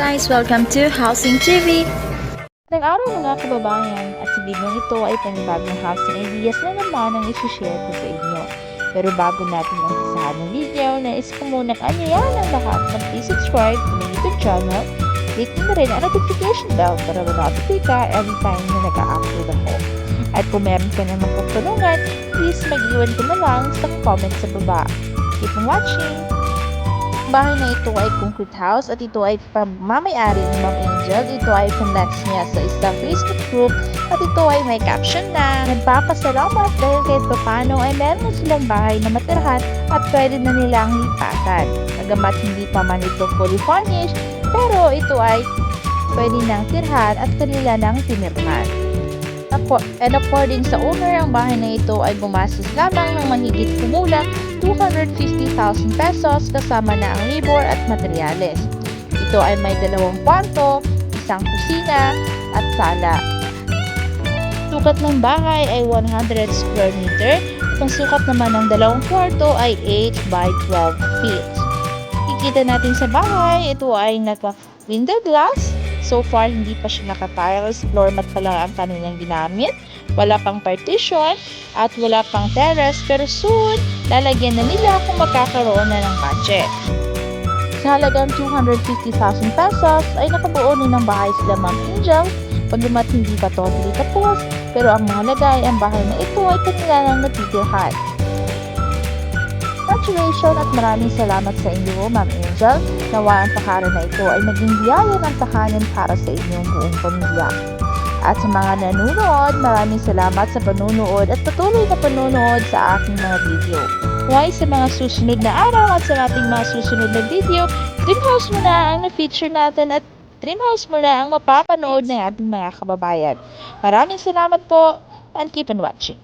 guys! Welcome to Housing TV! Magandang araw mga kababayan at sa video ito ay panibagong housing ideas na naman ang isi-share ko sa inyo. Pero bago natin umpisahan ng video, nais ko munang anyayahan ang lahat na please subscribe to my YouTube channel. Click mo na rin ang notification bell para ma-notify ka every time na nag-a-upload ako. At kung meron ka namang katanungan, please mag-iwan ka na lang sa comment sa baba. Keep on watching! Bahay na ito ay concrete house at ito ay pamamayari ni Ma'am Angel. Ito ay finance niya sa isang Facebook group at ito ay may caption na nagpapasalamat dahil kahit papano ay meron silang bahay na matirahan at pwede na nilang lipatan. Bagamat hindi pa man ito fully furnished, pero ito ay pwede nang tirhan at kanila nang tinirhan. And according sa owner, ang bahay na ito ay gumastos lamang ng mahigit kumulang 250,000 pesos kasama na ang labor at materyales. Ito ay may 2 kwarto, isang kusina at sala. Sukat ng bahay ay 100 square meter at ang sukat naman ng 2 kwarto ay 8 by 12 feet. Kikita natin sa bahay, ito ay naka-window glass. So far, hindi pa siya naka-tiles, floor mat pa lang ang kanilang ginamit. Wala pang partition at wala pang terrace, pero soon, lalagyan na nila kung magkakaroon na ng budget. Sa halagang 250,000 pesos ay nakabuo din ng bahay sila Ma'am Angel, pagdamat hindi pa totally tapos, pero ang mahalaga ay ang bahay na ito ay kanila nang natitirhan. Congratulations at maraming salamat sa inyo, Ma'am Angel. Nawa ang takaran na ito ay maging biyaya ng tahanan para sa inyong buong pamilya. At sa mga nanonood, maraming salamat sa panunood at patuloy na panunood sa aking mga video. Kung sa mga susunod na araw at sa ating mga susunod na video, dream house mo na ang na-feature natin at dream house mo na ang mapapanood ng ating mga kababayan. Maraming salamat po and keep on watching.